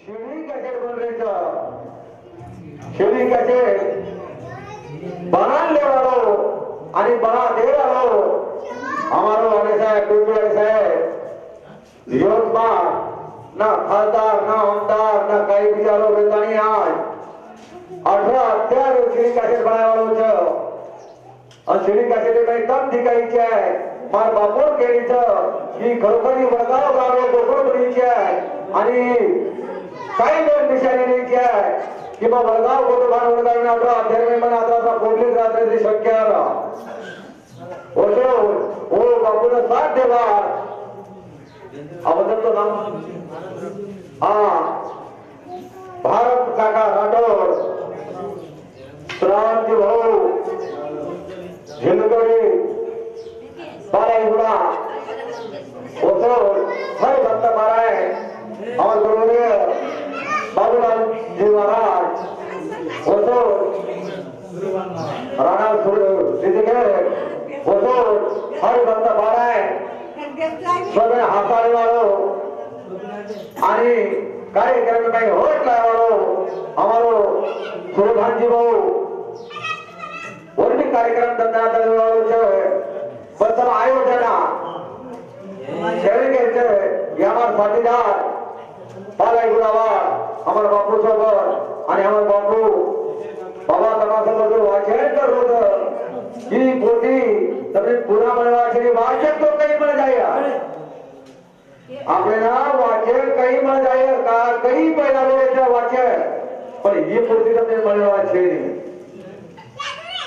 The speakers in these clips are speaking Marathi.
शिवनी कैसेट बन रही था शिवनी कैसेट बनाने वालों आणि बना दे वालों हमारो ऐसा है बिल्कुल ऐसा है योद्धा ना खासदार ना आमदार ना काही बिचारो बेतानी आज 18 अत्यार शिवनी कैसेट बनाने वालों च और शिवनी कैसेट में एकदम दिखाई है मार बापूर केलीचं ही खरोखरी वडगाव गाव कोकण बनीची आहे आणि काही दोन दिशाने नीती आहे कि मग वडगाव गोटभान वडगाव नाटो अध्यात्म मन आता पोटलीच राहते शक्य ओशो ओ बापून साथ देवा अवधन तो नाम हाँ भारत काका राठोड श्रावणजी भाऊ झिंदगडी बाराईगुड़ा ओसो हर भक्त महाराज और गुरुदेव बाबूलाल जी महाराज ओसो राणा सिद्धिके ओसो हर भक्त महाराज सब हाताने वालों आणि कार्यक्रम में होट लाए वालों हमारो सुरभान जी भाऊ और भी कार्यक्रम धंधा करने वालों जो प्रथम आयोजना शेळकेचे यामार पाटीदार पालाई गुलावा हमार बापू सोबत आणि हमार बापू बाबा तमासोबत वाचन कर होत ही पोटी तभी पुरा बनवाची वाचन तो कहीं मिल जाएगा आपले ना वाचन कहीं मिल जाएगा का कहीं पैदा होएगा वाचन पर ये पोटी तभी बनवाची नहीं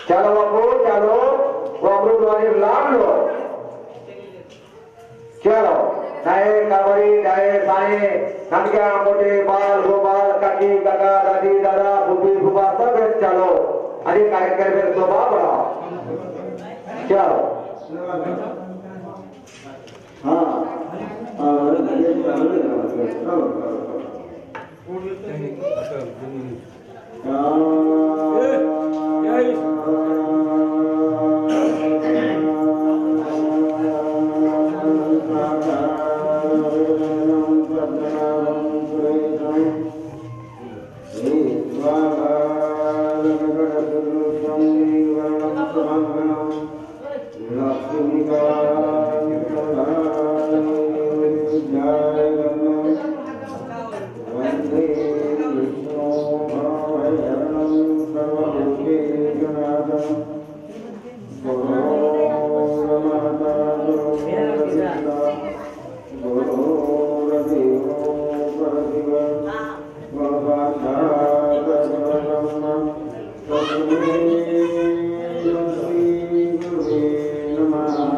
चलो बापू चलो वो अमृतवाणी लाभ लो चलो नए कावड़ी नए साए नंदिया मोटे बाल गोपाल काकी काका दादी दादा फूफी फूफा सब चलो अरे कार्यक्रम में शोभा बढ़ाओ चलो Namaha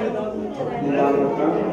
Gracias. घर घर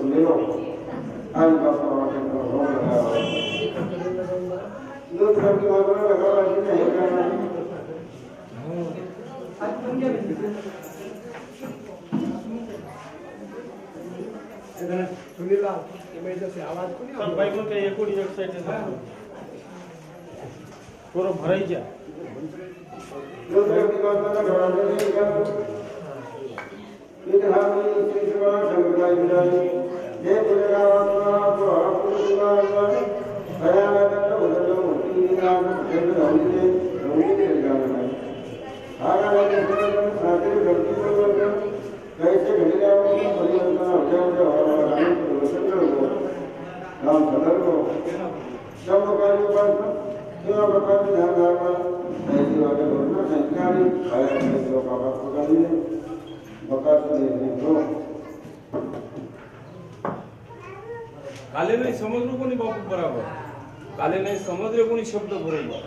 सुन लो आज का प्रवचन को हो रहा है दूध करके मात्र लगा रही नहीं करना आज तुम क्या इधर सुनीला ये मेरे से आवाज को नहीं सब बाइक में के एक ही साइड से पूरा भराई जा दूध करके मात्र लगा रही नहीं इधर हम श्री शिवाय संप्रदाय विजय जय गुरुराम तो आपको शिवाय आया ना उधर मुक्ति नाम जब होने रोनी के गाना है आगा लगे साथी गलती को कैसे घड़ी जाओ परिवर्तन हो जाओ और रानी परिवर्तन करो नाम सदर को सब प्रकार के बात क्यों प्रकार के ध्यान रखना ऐसी वाले बोलना संस्कारी आया है जो बाबा को करनी काले नाही समजलो कोणी बापू बरोबर काले नाही समजले कोणी शब्द बरोबर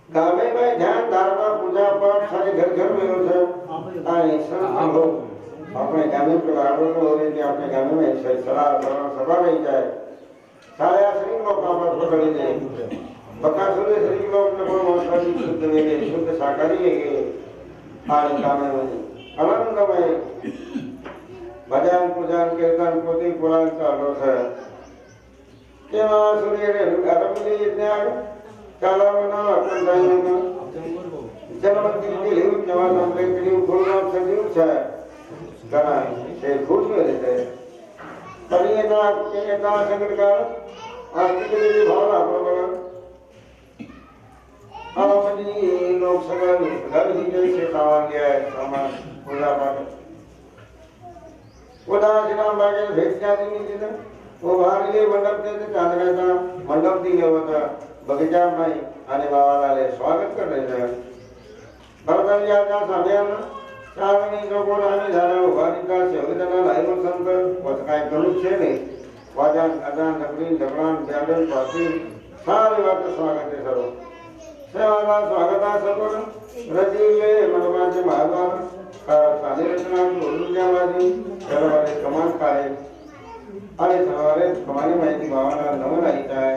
गावे में ध्यान धारणा पूजा पाठ सारे घर घर में होता है अपने गाने पर आरोप हो रही कि अपने गाने में सलाह सभा नहीं जाए सारे श्री लोग कामत पकड़ी ले बकासुर श्री लोग ने बोल मस्ती शुद्ध वेगे शुद्ध शाकाहारी है आने कामे में आनंदमय भजन पूजन कीर्तन पोथी पुराण का लोस है केवा सूर्य रे आरंभले ज्ञान काला मना अपन दायना जन्मति के लिए नवा संप्रेम के लिए गुरुनाथ सजीव है करा से खुश में रहते परियता के का संकट काल आपके लिए भावना प्रबल आमनी लोक सगल घर ही जैसे सामान गया है सामान पूजा पाठ उदास नाम बागे भेज जाती नहीं थी वो बाहर लिए मंडप देते चांदने का मंडप दिए होता बगीचा में आने वाले स्वागत कर रहे थे भरतन या का सामयान चांदनी जो को रानी धारा वारिका से उदना लाइव संत वतकाय करू छे नहीं वाजान अदान नकरीन ढकलान ब्याडन पासी सारे बात स्वागत है सरो सेवाला स्वागता सकोर रजीले मनवाजे महादान साने रचना उल्लुजावाजी करवाले कमान काले अरे सवारे कमानी माहिती भावना नमन आईता है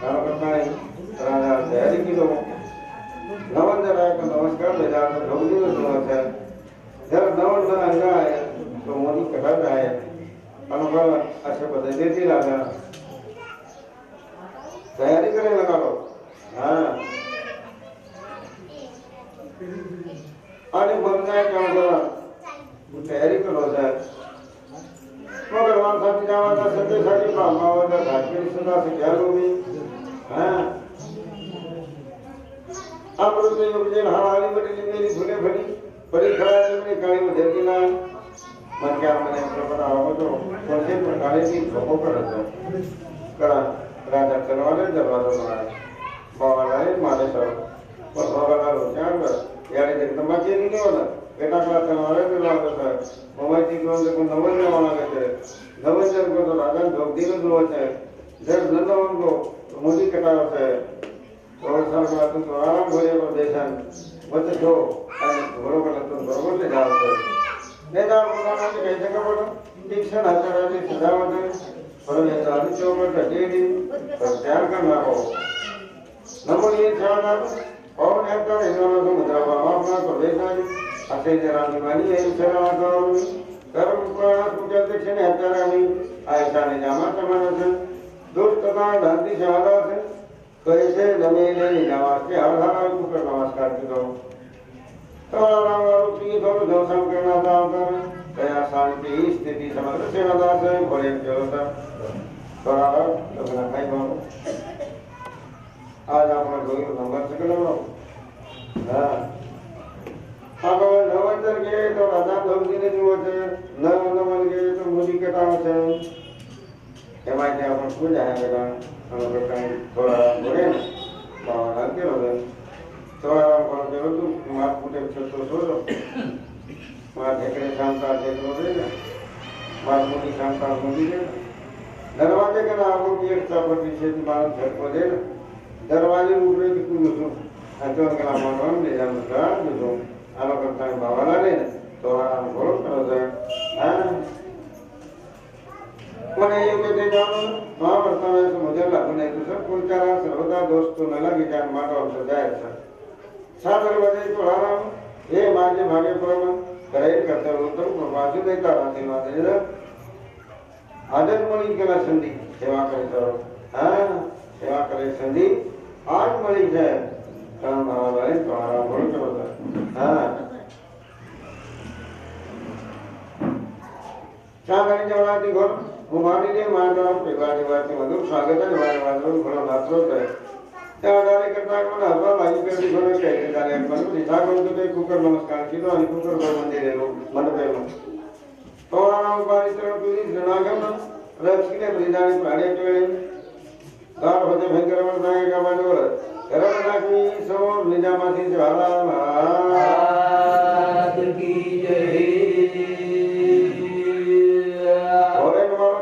काम करता है राजा तैयारी की लोग नमन जरा को नमस्कार ले जाकर ढोली में सुना है जब नमन बना है तो मोदी कटा है अनुभव अच्छे पते देती राजा तैयारी करने लगा लो हाँ अरे बोलना है क्या मतलब तैयारी करो सर भगवान साथी जावा था सत्य साथी पामा वाला धार्मिक सुना से क्या लोगी हाँ आप लोग ये मुझे हमारी बड़ी मेरी धुने भरी बड़ी खराब है मेरी गाड़ी में देखी ना मन क्या मैंने पता होगा तो कौन से प्रकार की धोखों कर रहा करा राजा तलवार दरवाजा बनाए बाबा लाए मारे सब और बाबा का रोचार पर यार एकदम बाकी नहीं होता बेटा का तलवार दरवाजा था मोबाइल की कौन से को नमन में वाला कहते नमन जब को तो राजा धोख दी में होता है जब नंदवन को तो मोदी कटा होता है और साल का तो आराम हो जाए देशन बच्चे जो घोड़ों का तो बरोबर ले जाओ नेता प्रधान से कैसे का बोलो दीक्षण हजाराजी सजावट पर ये सारी चौबट हजेरी प्रत्यार करना हो नमो ये चाहना और नेता इन्होंने तो मुद्रा भावना को भेजाई असे जरा निवानी है चला करो कर्म पुराण पूजा दक्षिण हजारानी ऐसा ने जामा समाना से दुष्टता धंधी शादा से कैसे नमेले निजामा के हर हर को नमस्कार करो तो जो संकीर्ण दया शांति स्थिति समग्र सेवा से बड़े चलता थोड़ा तो खाई बाबू आज अपना कोई नंबर से करो हाँ अब नवंतर के तो राजा धोती ने जो होते नवंतर के तो मुझी के काम से हमारे यहाँ पर पूजा है बेटा हम लोग कहीं थोड़ा बोले ना बाबा के लोग थोड़ा और जरूर तुम मार फूटे तो सो लो मार ढेकरे शाम का देख लो दे ना मार मुनी शाम का मुनी दे ना दरवाजे के नाम की एक चापर पीछे मार घर को दे ना दरवाजे उघडे तिकडून बसून त्याच्यावर गेला म्हणून निजामचा जो आलो करता भावाला नाही तो आराम करून करायचं कोणी योग्य ते जाऊन महाभारता में मुझे लागू नहीं तो सब कुल चारा सर्वदा दोस्तों न लगे जान मारो और सजाए सादर बजे तो आराम ये मार्ग भागे परम करे करते उत्तम प्रभासी देता राशि माते आदर मणि केला संधि सेवा करे तो सेवा करे संधि आज मणि है काम भाव है तो आराम बोल करो चांगली जवळाती घर उभारलेले मानव पेवाडीवाचे मधुर स्वागत आहे वारंवार घोडा नाचवत आहे त्या आधारे करता कोण हवा भाजी करती घोडा काही झाले पण तिथा कोणतो ते कुकर नमस्कार केलो आणि कुकर मध्ये गेलो मन पेलो तो आराम पारित्र तुझी जनागम रक्षिने बलिदानी प्राण्याच्या वेळी गार होते भयंकर म्हणताय का मानवर करत टाकली समोर निजामाची ज्वाला महाराज की जय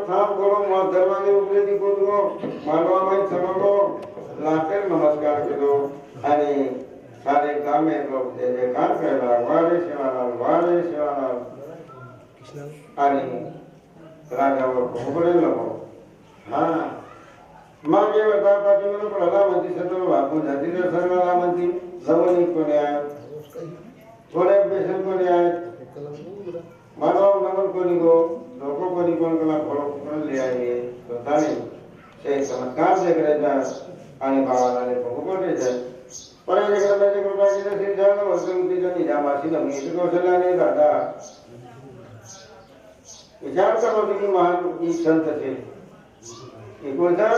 थाप करो मत दरवाजे उघडे ती बोललो मानवा माहित समजलो लाखेर नमस्कार केलो आणि सारे गामे लोक जे जे काम करायला वारे शिवालाल आणि राजावर उघडे नको मागे वता पाठी म्हणून पडला म्हणती सतत बापू जाती तर सर्वाला म्हणती जवणी कोणी आहेत थोडे पेशंट कोणी आहेत मानव नगर कोणी गो लोगों को निकोन कला फॉलो कर लिया ये तो ताने से चमत्कार से करायचा आणि भावाला पकडले जाय पण हे करायचे कृपाचे सिद्ध झालं वसंतीच्या निजामाशी मी कौशल्याने दादा विचार करतो की महान की संत थे की कोणता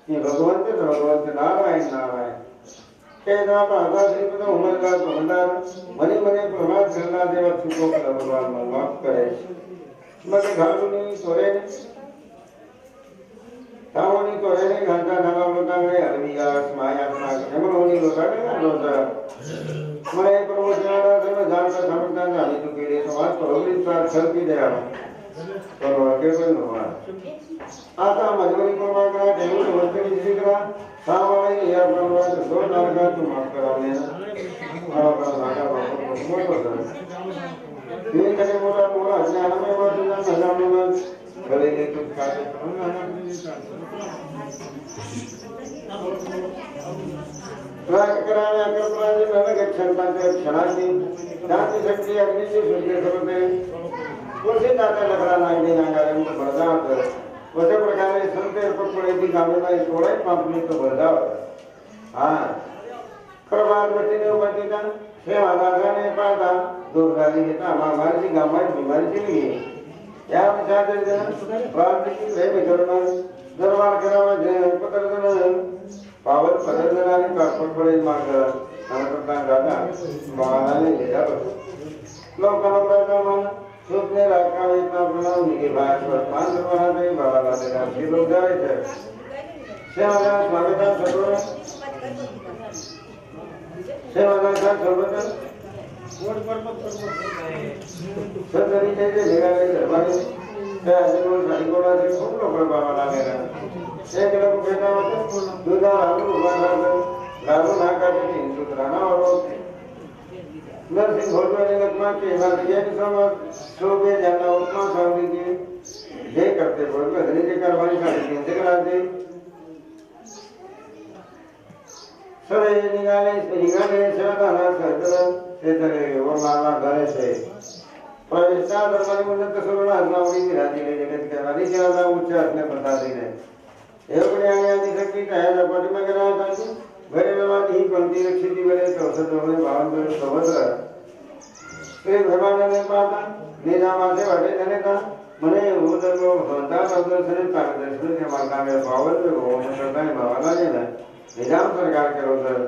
की भगवंत नारायण ते ना पाहता श्रीपद उमरला तो म्हणणार मनी मने प्रमाद घडला देवा चुको भगवान माफ करे मग घालूनी तोरेने तावणी तोरेने घालता नाला लोटांगडे हरविया माया म्हणून लोटांगडे लोटा मला प्रमोशनाला सर्व जाणता समजता झाली तू केले समाज प्रवृत्त सर्व द्या आता मजबुरी प्रमाण ठेवून वस्तू शिकरा सामाई या प्रमाणात दोन नारका तू माफ करावले ये कने मोरा मोरा ज्ञानमय वाचना नजामन कलेले तू कार्य कराने अकल्पनाचे नरक क्षणतांचे क्षणाची शांती शक्ती अग्नीची शुद्धी करते कोणते दाता लकरा नाही नागारे मुख भरदाव वसे प्रकारे संत पकडे गामेला सोळाय पापणी तो भरदाव प्रभात वतीने उभतीना हे आधाराने पाहता दुर्गाली घेता महामारीची गामाची बिमारीची नाही या विचारात प्रांतिकी प्रेम करणं दरबार करावा पत्रजन पावत पत्रजन आणि कापड पडेल मार्ग अनंतता दादा महाराने घेता लोकांना प्रमाण सुपने राखावे इतना प्रणाम निके भाषवर मान दरबाराने बाबाला देणार हे लोक जायचे सेवाला स्वागत सगळं सेवादाचा सर्वजण सदरीचे जे निघाले दरबारी त्या आजूबाजूला साईकोणाचे खूप लोक बाबाला गेला एक लोक भेटा होते दुधा राहून उभा राहून नाकाचे तीन सूत्रांना नरसिंह भोजवानी लक्ष्मा के भारतीय समझ शोभे ज्यांना उपमा सांगितली हे करते बोलवे धनीचे कारभारी साडेतीनशे करायचे सरे निघाले शरदाना सरकलं ते तरे वरनाला घरायचे प्रवेशता दरबारी म्हणत कसं हजमावडी राजीले जगत करणारी शरदा उच्च असणे पदाधिने एवढे आणि आधी सक्ती काय पाठीमागे राहतात घरे व्यवहार ही कोणती रक्षिती वेळे चौसष्ट होणे भावांतर समजलं ते भगवानाने पाहता निजामाचे वाटे झाले का म्हणे उदर भवता प्रदर्शने ताकदर्शन के मार्गाने पावल हो करताने भावाला गेला निजाम सरकार करो सर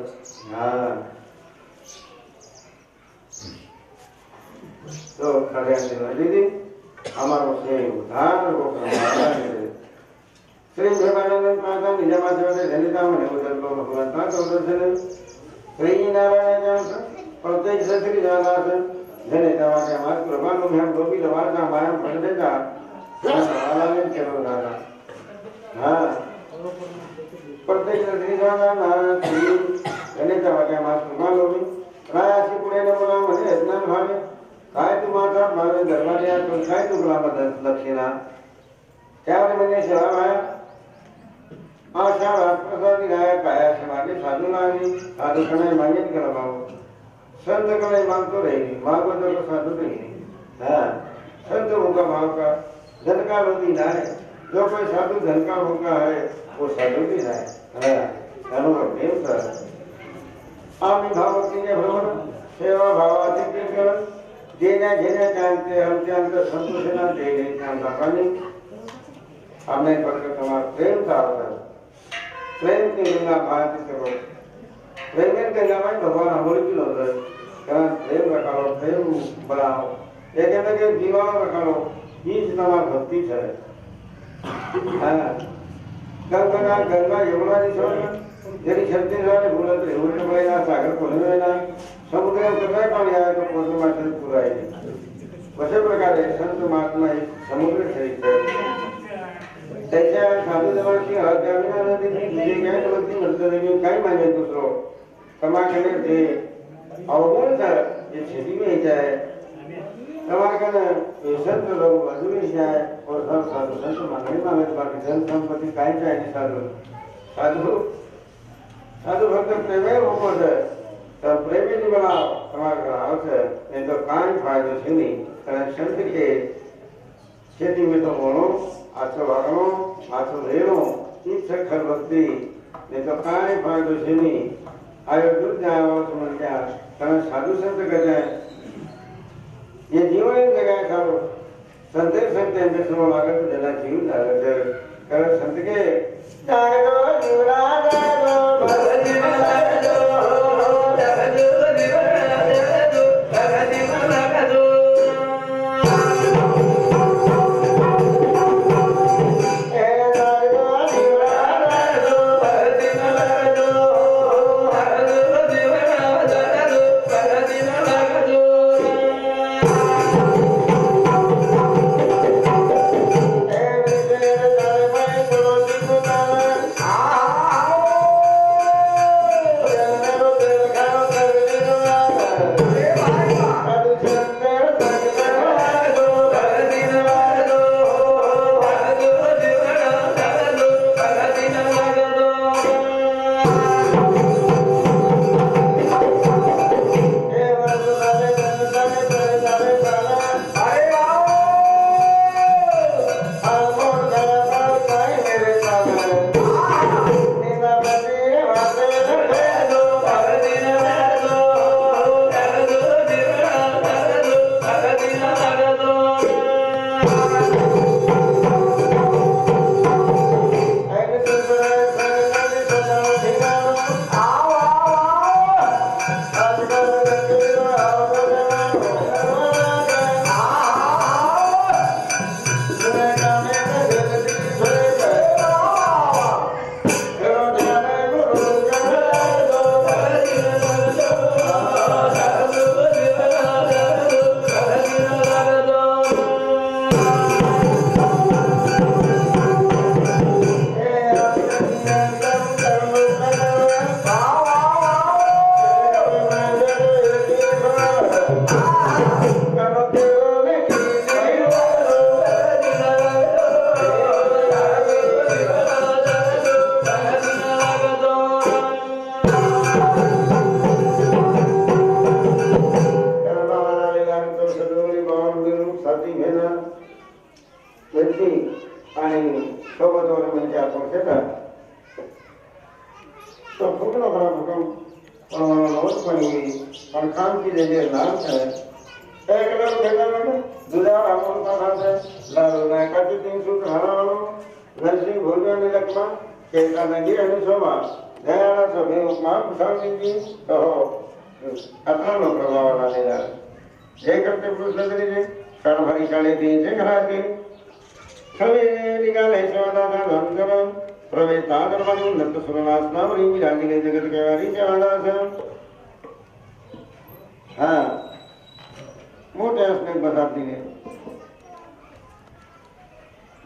तो खड़े दीदी हमारो से उधार वो करना श्री भगवानंद पाहता निजामाचे वाटे झाले म्हणे उदरलो भगवंता प्रदर्शन श्री नारायण प्रत्येक सत्री झाला असेल जने तेव्हा मात प्रमाण हम गोपी दवारचा माया पडते का आलाने केलो दादा प्रत्येक श्रीजाना नाथी गणेशा वाक्यामास मालोमी रायाशी पुढे बोला म्हणजे यज्ञान भावे काय तू माझा भावे धर्माने तू काय तू गुलाम दक्षिणा त्यावर म्हणजे सेवा भाया आशा राजप्रसादी राया काया समाधी साधू लागली साधू कणाय मागेन करा भाऊ संत कणाय मागतो रही भागवत को साधू रही हाँ संत होगा भाव का धन का रोटी ना है जो कोई साधु धन का होगा है वो साधु भी है अनुभव प्रेम सर आम्ही भावतीने भ्रमण सेवा भावाचे कीर्तन देण्या घेण्याच्या आमच्या अंतर संतोषणा देणे आमचा पाणी हमने पढ़कर तुम्हारा प्रेम था प्रेम के बिना भारत से प्रेम के अलावा भगवान हमारे भी लोग कारण प्रेम रखा लो प्रेम बढ़ाओ एक लगे जीवन रखा लो ये तुम्हारा भक्ति है गंगा गंगा यमुना जी छोड़ जरी शक्ति वाले बोलत रहे उल्टे पड़े ना सागर खोलने ना समुद्र में कितना पानी आया तो पूर्ण मात्र पूरा है वैसे प्रकार संत महात्मा एक समुद्र से त्याच्या साधू जवळची अध्यात्माला तुझे काय प्रवृत्ती म्हणतो काय माने दुसरो समाजने ते अवगुण सर ये छेदी में जाए हमारे का संत लोग मजदूरी जाए और सब साधु संत मांगने मांगे बाकी धन संपत्ति काय चाहिए साधु साधु साधु भक्त प्रेमे होको है तब प्रेमी जी बना हमारे का आवश्य नहीं तो काय फायदो छे नहीं कारण संत के खेती में तो बोलो आचो वागणो आचो रेणो ही सखर भक्ति नहीं तो काय फायदो छे नहीं आयो दूर जाओ समझ क्या कारण साधु संत कहते हैं ये जीवन जगह सारो संत संत में सुनो लागत तो जना जीव लागत कारण संत के जागो जीवरा जागो भगत जीवन लागो जगो जीवन लागो भगत जीवन लागो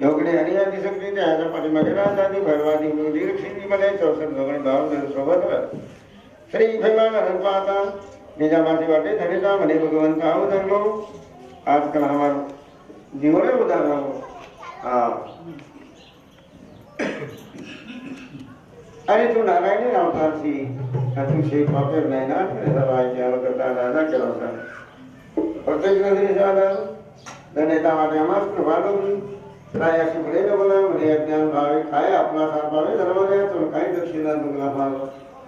योगणे आणि आदि शक्ती त्याच्या पाठीमागे राजादी भरवादी निरीक्षिती मध्ये 64 जोगणे भाव सोबत श्री भगवान हनुमाता निजामाती वाटे धनिता म्हणे भगवंत आऊ धरलो आजकल हमार जीवन उदाहरण अरे तू नारायणी अवतारची अतिशय पापेर नाही ना राजा करता राजा केला होता प्रत्येक नदी झाला धनेता वाटे आम्हास कृपालो रायाशी पुढे बोला म्हणे अज्ञान भावे काय आपला साथ भावे धर्माने तो काही दक्षिणा दुगला भाव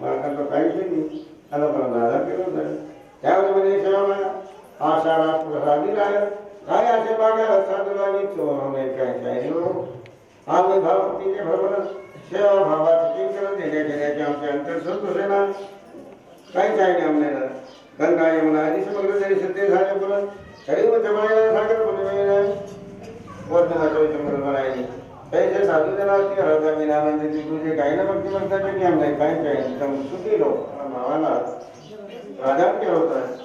मला तो काहीच नाही त्याला पण राजा केला होता त्यावेळी म्हणे सेवा आशा राज प्रसादी राय काय असे मागे साधूला मी चोरवणे काय काय आम्ही भावतीचे भरभर सेवा भावाची चिंतन देण्याचे आमचे अंतर संतोष आहे ना काहीच आहे नाही आम्हाला गंगा यमुना आधी समग्र जरी सत्य झाले बोलत तरी मग जमायला सागर बनवे वर्धना चोवीस बनायची पैसे साधू देणार की हरदा विनामध्ये तुझे काही ना भक्ती म्हणतात की आम्हाला काहीच आहे सुखी लोक भावाला राजा केलं होतं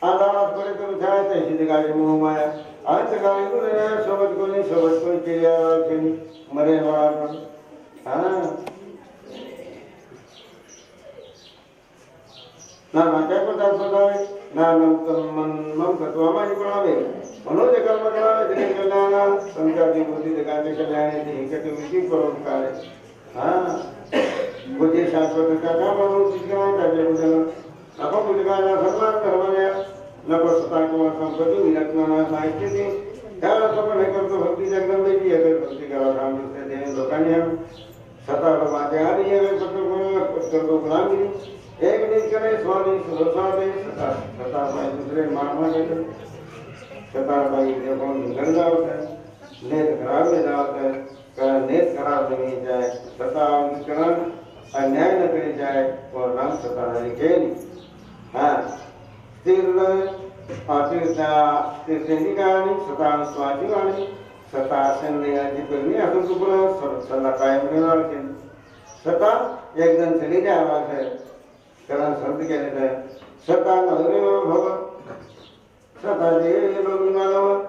आधारात कडे करून खेळायचं शिथे गाडी मोह माया आज गाडी सोबत कोणी केली मरे पण ना माझ्या पदार्थ पदावे ना मम तत्वामानी पडावे मनोज कर्म करावे जगे कल्याण संचारची बुद्धी जगाचे कल्याणाची हिकटी विधी करून काळे बुद्धी शाश्वत त्याच्या म्हणून शिकणार त्याचे बुद्धन आपण बुद्धिकाला सन्मान करवाया नको स्वतः किंवा संपत्ती विलक्षणा साहित्य त्यावेळेस आपण हे करतो भक्ती जगदंबेची अगर भक्ती करा काम दुसऱ्या देणे लोकांनी स्वतः माझे आधी करतो गुलामी एक नीच करे स्वामी सुरसा दे स्वतः भाई दूसरे मामा देते स्वतः भाई देखो निकल जाओ है नेत खराब में जाओ है नेत खराब नहीं जाए स्वतः विकरण अन्याय न करी जाए और नाम स्वतः हरि के हाँ स्थिर तीर्थनिकाणी स्वतः स्वाजीवाणी स्वतः संदेहाची करणी असून तुला सल्ला कायम मिळणार स्वतः एक जण चली आवाज आहे कारण संत केले आहे स्वतः नवरे भव स्वतः जे बघून आलं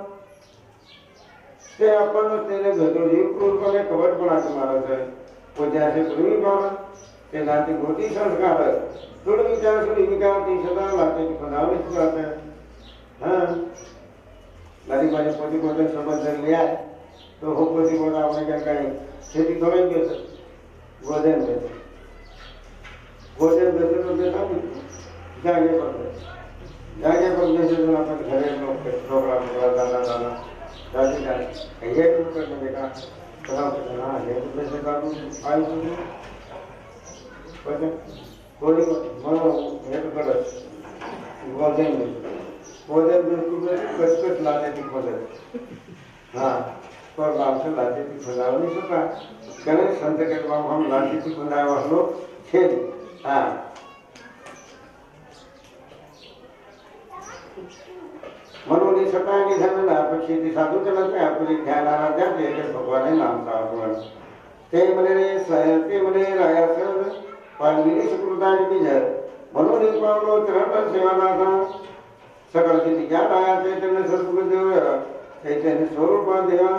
ते आपण त्याने घटोजी क्रूरपणे कवटपणाचे मारत आहे पूजाचे पूर्वी पाहणं ते नाते गोटी संस्कार आहे थोडं विचार सुरू विकार ती सदा लाटेची फनावणीच करत आहे गरीब माझे पोती पोते समज धरली आहे तो हो पोती पोता આપણે क्या काही खेती थोड़ी बेच गोदन बेच तो बेचा जागे पर बेचे तो अपन घरे लोग छोकरा छोकरा दादा दादी दादी ये तो करने बेटा बताओ कितना ये तो बेचे का आई तो कोई मनो ये तो कर गोदन बेच गोदन कचकच लाने की मदद हाँ पर बाप से लाते की खुदाव नहीं सुना करें संत के बाप हम लाते की खुदाव हम लोग खेल हाँ मनोनी सता निधन अपेक्षित साधू चलते आपली ध्यान आराध्या एक भगवान नाम साधवन ते मने राया सर पालगिरी सुकृताची बीज मनोनी पावलो चरण सेवादासा सकल स्थिती ज्ञान आया चैतन्य सद्गुरुदेव चैतन्य स्वरूप देवा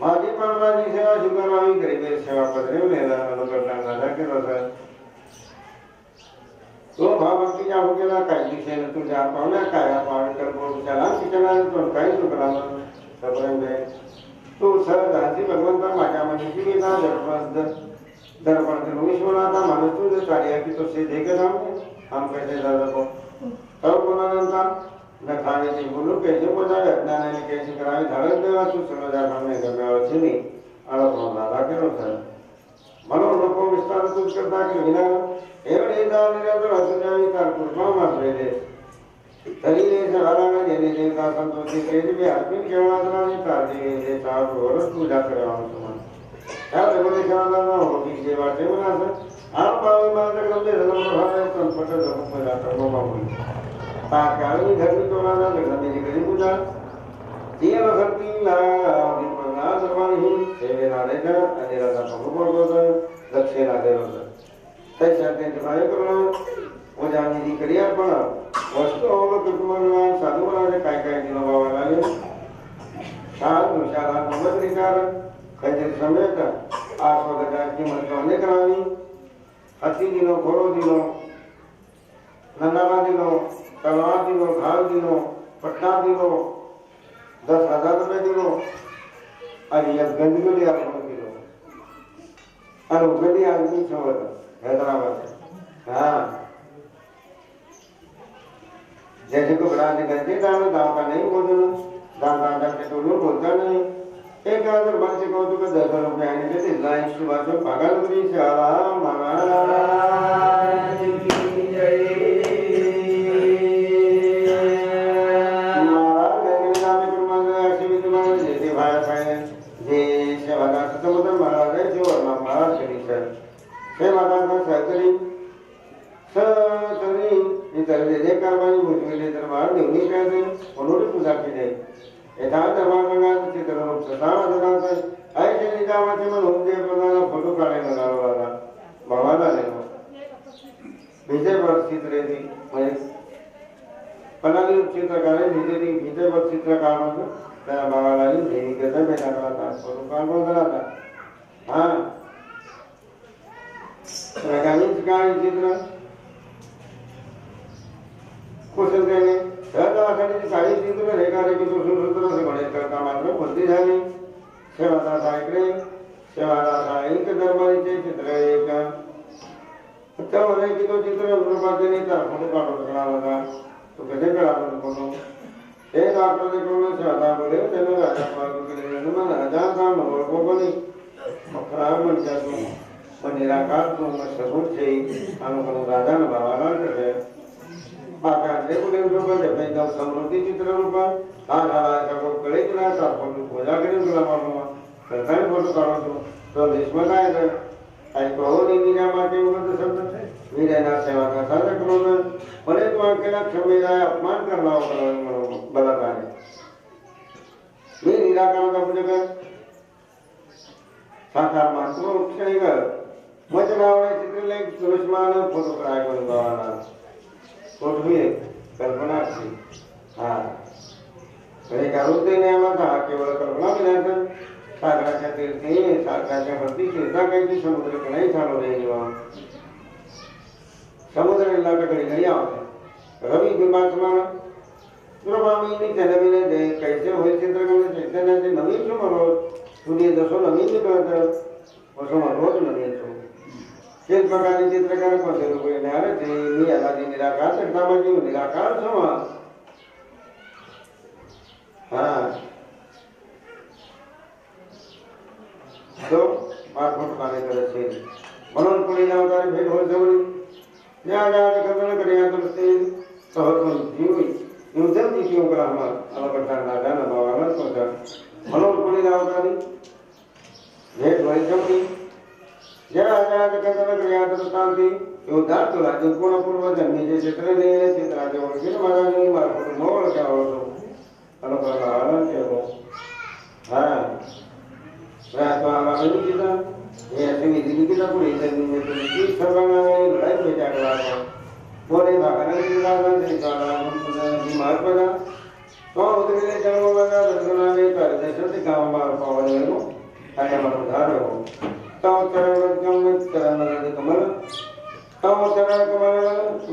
माझी पावलाची सेवा शुकरावी गरीबे सेवा पदरेवलेला अनुकरणा राजा केला सर तो भाव भक्तीच्या होगेला काही दिशेने तुझ्या पावल्या काय पावले तर बोलच्याला तिच्याला तो काही चुकला सपर्यंत तू सहज हाती भगवंता माझ्या मनाची गेला दर्पण करून विश्वनाथा माणूस तुझे कार्य की तो से देखे हम कैसे दादा को तब बोलानंतर न खाने की बोलो कैसे बोलावे अज्ञान ने कैसे करावे धारण देवा तू समझा करने करने वाली नहीं आरोप दादा के सर मनो लोको विस्तार तुझ करता कि विना एवढे निदान निरंतर असुजावी तार कृपा मात्रे दे तरी ने सगाला जेने देवता संतोषी केली भी आत्मिक केवळाने तार दे तार वरच पूजा करावा तुम्हाला त्या देवने केवळा न हो की सेवा ठेवला सर आप पावे मात्र गंदे धर्म भावे संपट धर्म पदा कर्म मामूली ताकाळी धर्मी तोराना धर्माची कधी पूजा तीन भक्तीला दीपना सर्वांही सेवेला देता आणि राजा भगवत होत दक्षिणा देत होत तशा त्यांचे काय करणं पूजानी क्रिया पण वस्तू अवलोकन साधू बनावे काय काय दिलं बाबा लागले शाल शाला नमस्कार काहीतरी समेत आस्वादकाची किंमत अनेक राहावी हाती दिलो घोडो दिलो नंदाला दिलो तलवार दिलो घाल दिलो पट्टा दिलो 10,000 रुपये दिलो आणि एक गंदगुली आपण दिलो आणि उगली आदमी सोबत हैदराबाद हाँ जैसे को बड़ा निकलते दाम का नहीं बोलना दाम के तो लोग बोलता नहीं एक अगर बच्चे को तो 10 रुपये आने के लिए लाइन सुबह से पागल हुई साला महाराज की जय महाराज के नाम में गुरुमान ऐसे भी तुम्हारे जैसे भाई भाई जे सेवादार सतमुद्र महाराज है जो महाराज श्री सर सेवादार का सहकरी सतरी इतर जे कारवाई भुजविले दरबार देवनी कहते उन्होंने पूजा की जाए यथार्थ दरबार मंगा चित्ररूप सदाव ददास ऐसे निजामाचे मन होंगे प्रधान फोटो काढे लगावा बाबाला लेवा विजय पर चित्रे थी म्हणजे पनाली चित्रकारे विजय पर चित्रकार होतो त्या बाबाला देवी केदा बेटा करता फोटो काढून करता हां सगळ्यांनी काय चित्र कुशल देणे सहजासाठी काही चित्र रेखारेखी सूत्र से गणित करता मात्र बुद्धी झाली सेवादास ऐकले सेवादास ऐक दरबारीचे चित्र एक तर की तो चित्र रूपाचे नाही तर फोटो काढून करणार होता तो कसे काढून फोटो ते डॉक्टर कडून सेवादा बोले त्याने राजा मागू केले मन हजार का नवर कोणी मखरा म्हणजे तो निराकार तो सगुण छे अनुकूल राजा न बाबाला करे आकार देखो रूप जब एकदम समृद्धि चित्र रूप आधारा को कड़े दिला था फोटो पूजा करें तुला मालूम करता है फोटो काढो तो देशमत आहे तर आई को नहीं निजा माते उगत शब्द वीरना सेवा का सारा करून परे तो अकेला क्षमेला अपमान करना होगा बलात्कार ये निराकार का पूजा कर साकार मात्र क्षणी कर मजनावळे चित्र लेख सुरक्षमान फोटो कराय कोण बाबाला कोठवी कल्पना थी हाँ मैंने कहा देने आना था केवल कल्पना मिला था सागराच्या तीर्थी सागराच्या वरती तीर्था काही समुद्र किनारी चालू रही वहाँ समुद्र इलाका घड़ी आवते रवि विमान समान द्रवामी जन्मने दे कैसे हुए चित्रकला चैतन्य से नवीन जो मरो सूर्य दसो नवीन निकलत वसो रोज नवीन छो किस प्रकार चित्रकार को रूपये न्यारे थे मी अलादी निराकार तकनामाजी निराकार समा हाँ तो मार्फत पाने करे छे म्हणून पुढे जावतारे भेट होत जवळी या गाडी करून करिया तर ते सहज जीव युद्धम की क्यों करा हम अलगटा ना जाना बाबाला सोचा म्हणून पुढे जावतारे भेट होत जवळी जरा आजाद कदन करिया तर शांती योद्धा तो राज्य पूर्ण पूर्व जन्मी जे चित्र ने चित्राचे वकील महाराजांनी मार्फत मोळ क्या होतो अनुकरण केलो हां रातवा आम्ही किदा हे असे विधी किदा पुढे जन्मी की सर्वांना लढाई भेटा करा बोले भागाने किदा से काला तुझा मार्पदा तो उदरीले जन्मवादा दर्शनाने परदेशाचे गाव मार पावले नो आणि उधार हो ताव चरण कमल ताव चरण कमल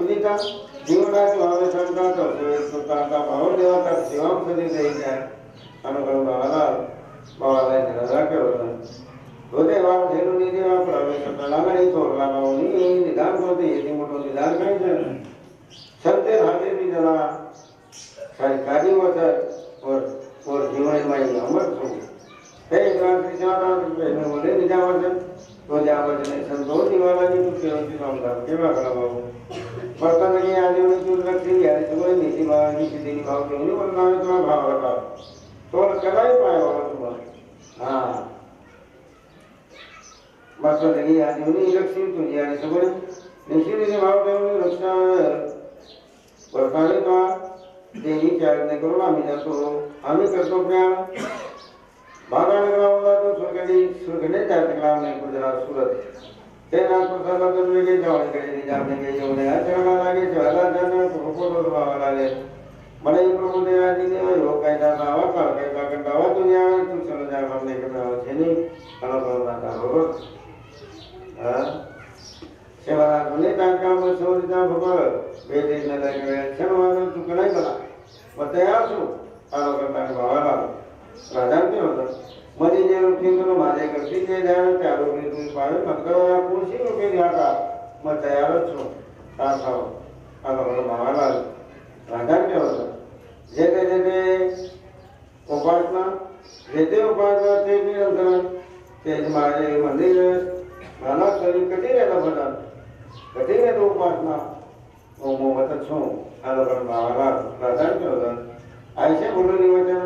उदिता जीवनाची भावे संता तो सुतांता भाव देवता शिवम सदी देईच्या अनुकरण बाबाला निराजा करो होते वाव धेनु निधी वाव प्रवेश लागणी तोरला भावनी निदान होते येथे मोठो निदान करायचं सत्य राहते भी जला सरकारी वचन और जीवन में अमर छो हे गांधी जाना में बोले निजावचन तो जावचन संतोष निवाला की तो केवल नाम का केवा करा बाबू पता नहीं आज में जो लक्ष्य है तो नीति भाव की सिद्धि भाव के नहीं बोलना है तो भाव रखा तो चला ही पाए वाला तुम हां बस लगी आज में लक्ष्य तो यानी सब निश्चित भाव के रक्षा वर्ताने का देवी चारने करो आम्ही जातो आम्ही करतो प्यार भागाने ग्रामला तो सुरगणे चार ग्राम ने गुजरात सूरत तेना प्रसादा तो वेगे जावणे कडे जामने के जेवणे आचरणा लागे ज्वाला जाना फोटो वाला ले મને એ પ્રભુ દેવાજી દેવ એવો કાયદા આવા કાળ કાયદા કંટાવા દુનિયા તું ચલો જા हमने के में છે ની કાળો કાળો ના બરોબર હા સેવા ને કાકા માં સોરીતા ભગવાન બેટી ને લાગે છણવાનો તું કણાઈ બના બતાયા છું કાળો કંટા ભાવાલા રાજા કે હતો મરી જે રૂપિયો મારે કરતી જે જાણ ચાલો કે તું પાડે મતલબ કુર્સી રૂપિયા દિયા मैं तैयार છું કાકાઓ કાળો કાળો ભાવાલા રાજા કે હતો જેતે જેતે उपासना जेते उपासना ते निरंतर तेज मारे मंदिर नाना शरीर कटी रहता भजन कटी रहता उपासना ओम मत छो अलग भावना प्रधान के होता ऐसे बोलो नहीं वचन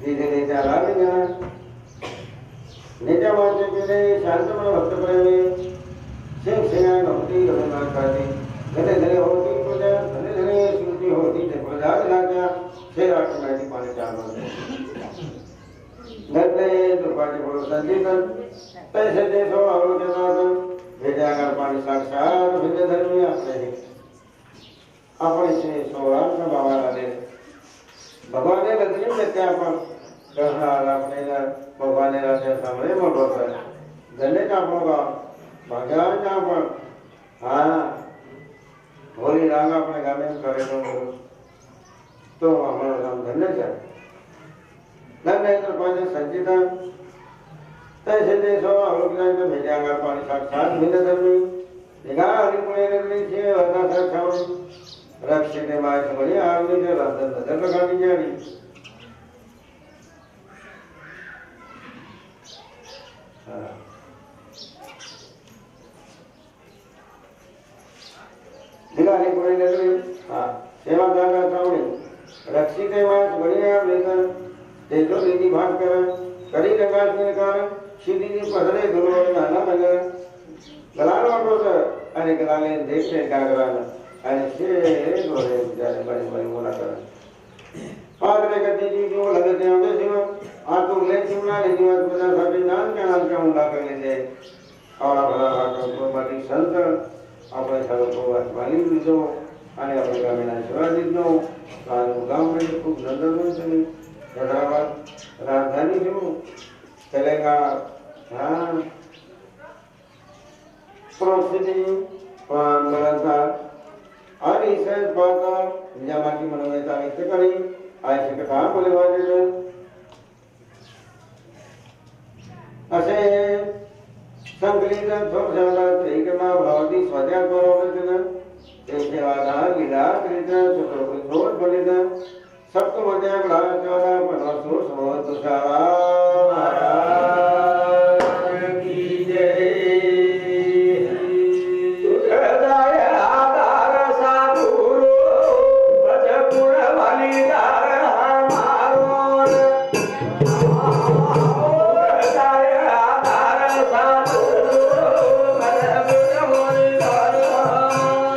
धीरे धीरे आला नहीं जाना नेता मानते के शांत मन भक्त प्रेमी सिंह सिंह भक्ति रघुनाथ करती धने धने होती प्रजा धने धने स्मृति होती थे प्रजा लाजा से राष्ट्र में पानी चालू गन्ने दुर्भाग्य बोलो संजीवन पैसे देशो अवलोकनाथ भेजा कर पानी साक्षात भिन्न धर्मी अपने से सोरान का बाबा दे भगवान ने गति में क्या पर कहना अपने भगवान ने राजा सामने बोल रहा है धन्य का होगा भगवान का पर हाँ होली राग अपने गाने में करे तो हमारा नाम धन्य है धन्य तो पानी संचिता तैसे देशो अवलोकनाथ में भेजा कर पानी साक्षात भिन्न धर्मी निगाह हरिपुणे नगरी से वरना साक्षात रक्षित माय समरी आरनी जो रंधन नजर लगानी जानी निगाह हरिपुणे नगरी हाँ सेवा दागा सावणी रक्षित माय समरी आरनी देखो दीदी भाग कर कड़ी लगा के कारण सीधी दी पहले गुरु ने आना लगा गलान वाटो तो अरे गलाने देखते क्या कराना अरे से गोरे जाने बड़ी बड़ी बोला कर आगरे कति जी जो लगते हैं उसे सिवा आ तो ले चिमना ले जीवा तो ना सभी नाम का मुंडा कर लेते और भला को बड़ी संत अपने सब को वाली दो अने अपने का में आशीर्वाद दो कान गांव में खूब नंदन में हैदराबाद राजधानी जो चलेगा हाँ प्रोसिडी मरता और इस बात जमा की मनोवेता व्यक्त करी ऐसे कथा बोले वाले असे संकलित थोर जाना ठीक ना भावती स्वजा करोगे तेरे वादा लीला कृष्ण सुखों थोर बोले ना सबको मजा बड़ा चौड़ा पनसो समो तुषारा महाराज की जय तुझदाय आधार साधुरो भज गुण बलिदार हमारो तुझदाय आधार साधुरो भज गुण बलिदार हमारो